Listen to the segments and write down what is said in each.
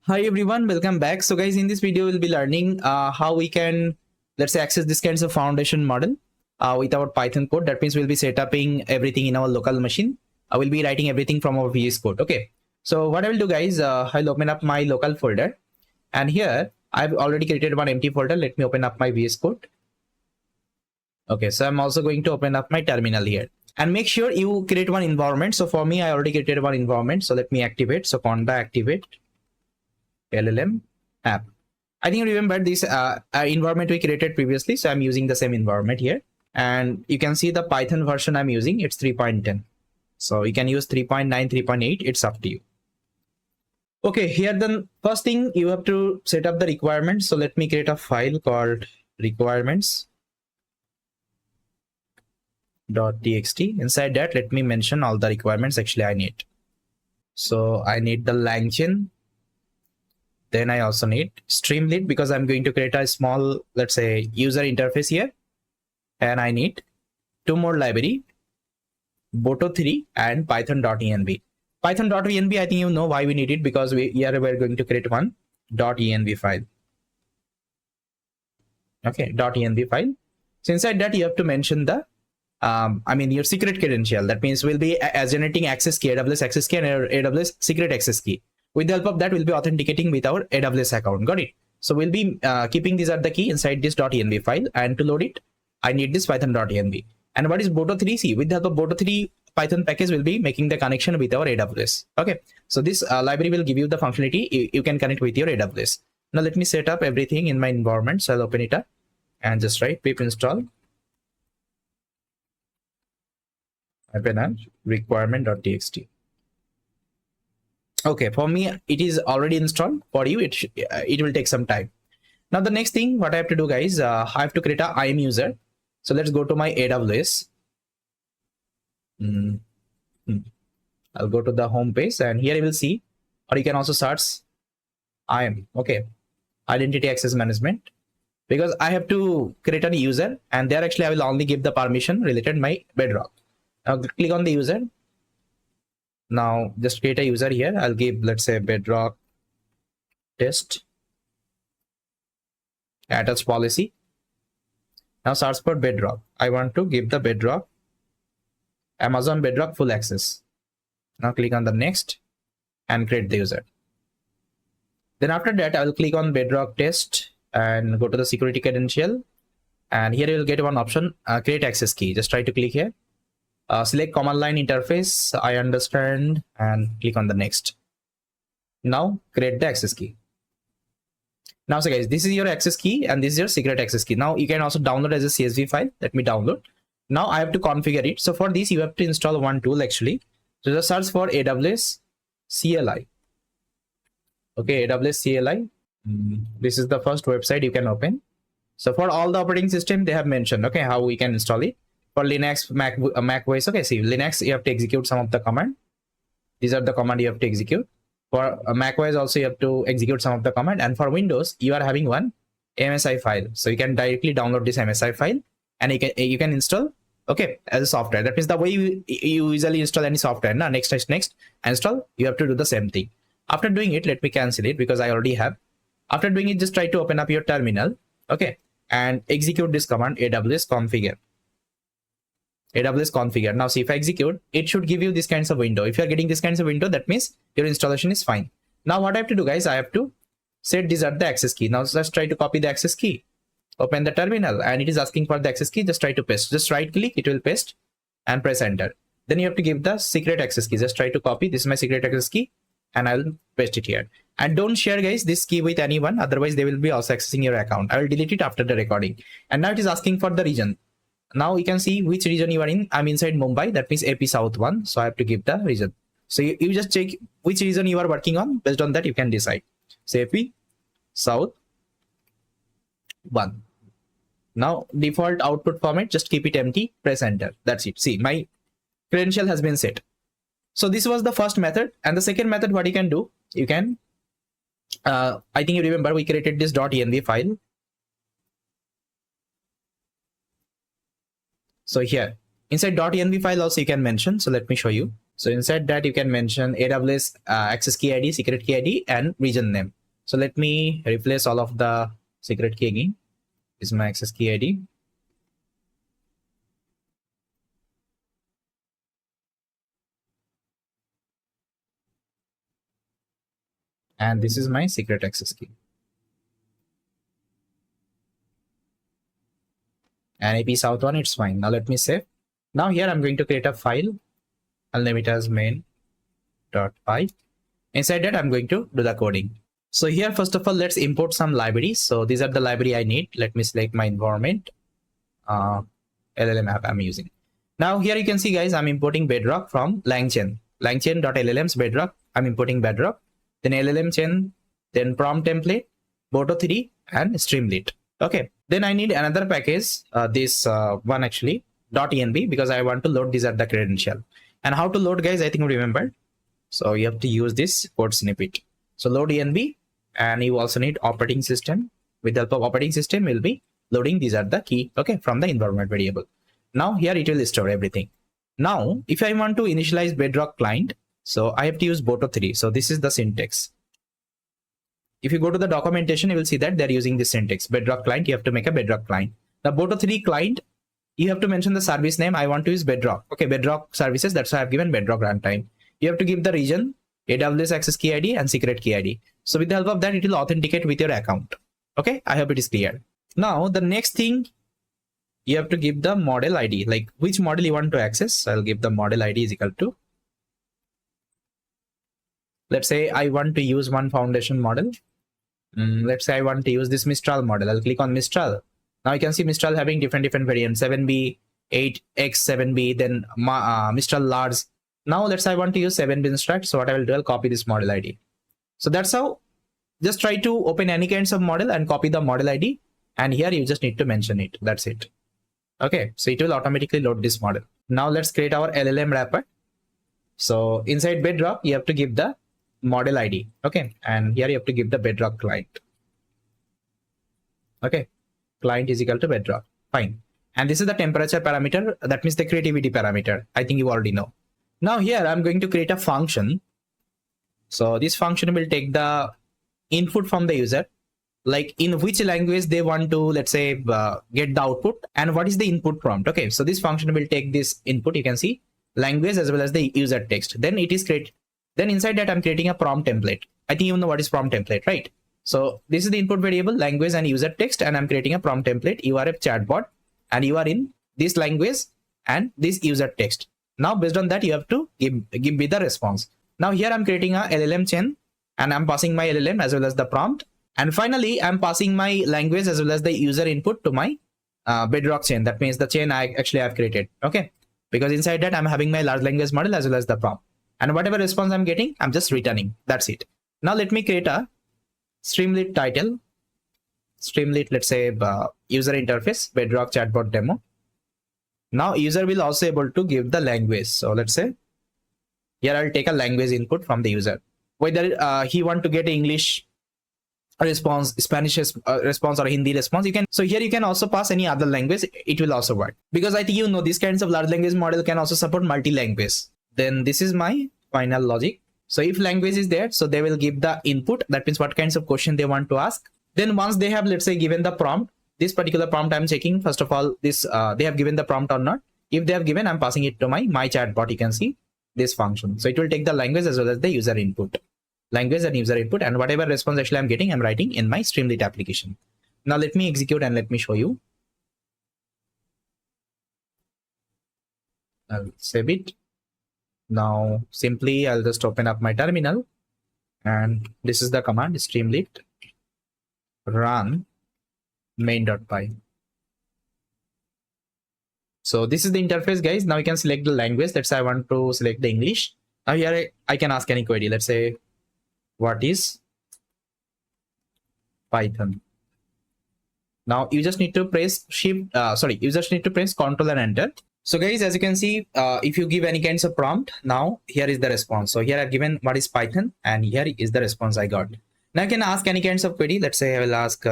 Hi everyone, welcome back. So guys, in this video we'll be learning how we can, let's say, access this kinds of foundation model with our Python code. That means we'll be setting everything in our local machine. We'll be writing everything from our VS code. Okay, so what I will do, guys, I'll open up my local folder, and here I've already created one empty folder. Let me open up my VS code. Okay, so I'm also going to open up my terminal here, and make sure you create one environment. So for me, I already created one environment, so let me activate. So conda activate LLM app. I think you remember this environment we created previously, so I'm using the same environment here, and you can see the Python version I'm using. It's 3.10, so you can use 3.9, 3.8. It's up to you. Okay, here the first thing you have to set up the requirements. So let me create a file called requirements.txt. Inside that, let me mention all the requirements actually I need. So I need the LangChain. Then I also need Streamlit because I'm going to create a small, let's say, user interface here. And I need two more library, Boto3 and Python.env. Python.env, I think you know why we need it, because we're going to create one .env file. Okay, .env file. So inside that, you have to mention the, your secret credential. That means we'll be generating access key, AWS access key, and AWS secret access key. With the help of that, we'll be authenticating with our AWS account. Got it? So we'll be keeping these as the key inside this .env file, and to load it, I need this Python.env. And what is Boto3? See, with the help of Boto3 Python package, we'll be making the connection with our AWS. Okay, so this library will give you the functionality you can connect with your AWS. Now let me set up everything in my environment. So I'll open it up and just write pip install requirement.txt. Okay, for me it is already installed. For you it will take some time. Now the next thing what I have to do, guys, I have to create a IAM user. So let's go to my AWS. I'll go to the home page, and here you will see, or you can also search IAM. Okay, identity access management, because I have to create a user, and there actually I will only give the permission related my Bedrock. Now click on the user. Now just create a user here. I'll give, let's say, Bedrock test attach policy. Now search for Bedrock. I want to give the Bedrock, Amazon Bedrock full access. Now click on the next and create the user. Then after that, I will click on Bedrock test and go to the security credential. And here you will get one option, create access key. Just try to click here. Select command line interface. I understand, and click on the next. Now create the access key. Now, so guys, this is your access key and this is your secret access key. Now you can also download as a CSV file. Let me download. Now I have to configure it. So for this, you have to install one tool actually. So just search for AWS CLI. Okay, AWS CLI. This is the first website you can open. So for all the operating system, they have mentioned, okay, how we can install it. For Linux, Mac OS, okay, see, Linux, you have to execute some of the command. These are the command you have to execute. For Mac OS also, you have to execute some of the command. And for Windows, you are having one MSI file. So you can directly download this MSI file, and you can install, okay, as a software. That means the way you usually install any software. Now next install, you have to do the same thing. After doing it, let me cancel it because I already have. After doing it, just try to open up your terminal, okay, and execute this command, AWS configure. AWS configure. Now see, if I execute, it should give you this kinds of window. If you are getting this kinds of window, that means your installation is fine. Now what I have to do, guys, I have to set these are the access key. Now just try to copy the access key. Open the terminal, and it is asking for the access key. Just try to paste. Just right click, it will paste, and press enter. Then you have to give the secret access key. Just try to copy. This is my secret access key, and I will paste it here. And don't share, guys, this key with anyone. Otherwise, they will be also accessing your account. I will delete it after the recording. And now it is asking for the region. Now you can see which region you are in. I'm inside Mumbai. That means AP South 1. So I have to give the region. So you just check which region you are working on. Based on that, you can decide. So AP South 1. Now default output format, just keep it empty. Press enter. That's it. See, my credential has been set. So this was the first method. And the second method, what you can do, you can, I think you remember we created this .env file. So here inside .env file also you can mention. So let me show you. So inside that, you can mention AWS access key ID, secret key ID, and region name. So let me replace all of the secret key again. This is my access key ID. And this is my secret access key. And AP South one, it's fine. Now let me save. Now here I'm going to create a file. I'll name it as main.py. Inside that, I'm going to do the coding. So here, first of all, let's import some libraries. So these are the library I need. Let me select my environment, LLM app I'm using. Now here you can see, guys, I'm importing Bedrock from LangChain. LangChain.llms Bedrock. I'm importing Bedrock. Then LLM chain, then prompt template, Boto3, and Streamlit. Okay. Then I need another package, this one actually, .env, because I want to load these at the credential. And how to load, guys, I think you remember. So you have to use this code snippet. So load env, and you also need operating system. With the help of operating system, we'll be loading these are the key, okay, from the environment variable. Now here it will store everything. Now, if I want to initialize Bedrock client, so I have to use Boto3. So this is the syntax. If you go to the documentation, you will see that they're using this syntax. Bedrock client, you have to make a Bedrock client. The Boto3 client, you have to mention the service name. I want to use Bedrock. Okay, Bedrock services. That's why I've given Bedrock runtime. You have to give the region, AWS access key ID, and secret key ID. So with the help of that, it will authenticate with your account. Okay, I hope it is clear. Now, the next thing, you have to give the model ID, like which model you want to access. I'll give the model ID is equal to, let's say I want to use one foundation model. Let's say I want to use this Mistral model. I'll click on Mistral. Now you can see Mistral having different variants, 7B, 8X, 7B, then Mistral large. Now let's say I want to use 7B instruct. So what I will do, I'll copy this model ID. So that's how, just try to open any kinds of model and copy the model ID. And here you just need to mention it. That's it. Okay, so it will automatically load this model. Now let's create our LLM wrapper. So inside Bedrock, you have to give the model ID. Okay, and here you have to give the Bedrock client. Okay, client is equal to Bedrock. Fine. And this is the temperature parameter. That means the creativity parameter. I think you already know. Now here I'm going to create a function. So this function will take the input from the user, like in which language they want to, let's say, get the output, and what is the input prompt. Okay, so this function will take this input, you can see, language as well as the user text. Then it is create. Then inside that, I'm creating a prompt template. I think you know what is prompt template, right? So this is the input variable, language and user text, and I'm creating a prompt template. You are a chatbot, and you are in this language and this user text. Now, based on that, you have to give me the response. Now here I'm creating a LLM chain, and I'm passing my LLM as well as the prompt. And finally, I'm passing my language as well as the user input to my Bedrock chain. That means the chain I have created. Okay, because inside that, I'm having my large language model as well as the prompt. And whatever response I'm getting, I'm just returning. That's it. Now let me create a Streamlit title. Streamlit, let's say, user interface, Bedrock chatbot demo. Now user will also able to give the language. So let's say here I'll take a language input from the user. Whether he want to get English response, Spanish response, or Hindi response, you can. So here you can also pass any other language. It will also work, because I think you know these kinds of large language model can also support multi-language. Then this is my final logic. So if language is there, so they will give the input. That means what kinds of question they want to ask. Then once they have, let's say, given the prompt, this particular prompt I'm checking, first of all, this they have given the prompt or not. If they have given, I'm passing it to my chatbot. You can see this function. So it will take the language as well as the user input. Language and user input, and whatever response actually I'm getting, I'm writing in my Streamlit application. Now let me execute and let me show you. I'll save it. Now simply I'll just open up my terminal, and this is the command Streamlit run main.py. So this is the interface, guys. Now you can select the language. Let's say I want to select the English. Now here I can ask any query. Let's say, what is Python? Now you just need to press you just need to press Ctrl and Enter. So guys, as you can see, if you give any kinds of prompt, now here is the response. So here I've given what is Python, and here is the response I got. Now I can ask any kinds of query. Let's say I will ask,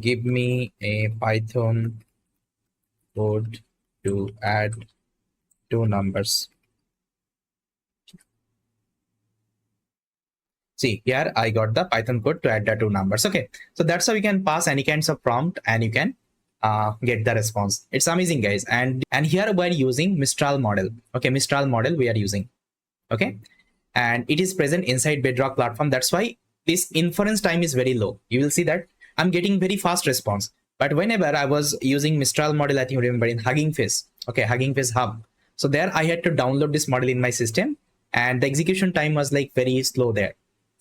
give me a Python code to add two numbers. See here, I got the Python code to add the two numbers. Okay, so that's how you can pass any kinds of prompt and you can get the response. It's amazing, guys. And here we're using Mistral model. Okay, Mistral model we are using. Okay, and it is present inside Bedrock platform. That's why this inference time is very low. You will see that I'm getting very fast response. But whenever I was using Mistral model, I think you remember in Hugging Face. Okay, Hugging Face Hub. So there I had to download this model in my system, and the execution time was like very slow there.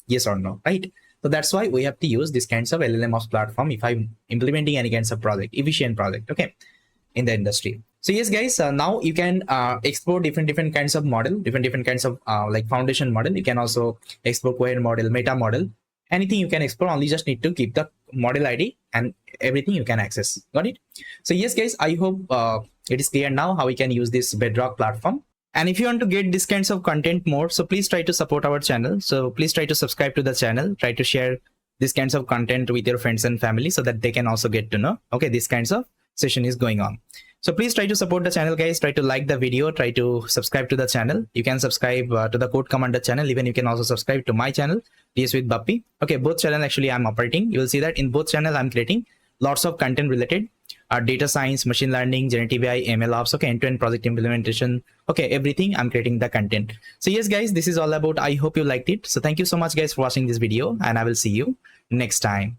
Yes or no, right? So that's why we have to use this kinds of LLMops platform if I'm implementing any kinds of project, efficient project, okay, in the industry. So yes, guys, now you can explore different kinds of model, different kinds of like foundation model. You can also explore query model, meta model, anything you can explore. Only just need to keep the model ID and everything you can access. Got it? So yes, guys, I hope it is clear now how we can use this Bedrock platform. And if you want to get this kinds of content more, so please try to support our channel. So please try to subscribe to the channel, try to share this kinds of content with your friends and family so that they can also get to know, okay, this kinds of session is going on. So please try to support the channel, guys. Try to like the video, try to subscribe to the channel. You can subscribe to the Code Commander channel. Even you can also subscribe to my channel, DS with Bappy. Okay, both channel actually I'm operating. You will see that in both channel I'm creating lots of content related data science, machine learning, generative AI, MLOps, okay, end-to-end project implementation, okay, everything I'm creating the content. So yes, guys, this is all about. I hope you liked it. So thank you so much, guys, for watching this video, and I will see you next time.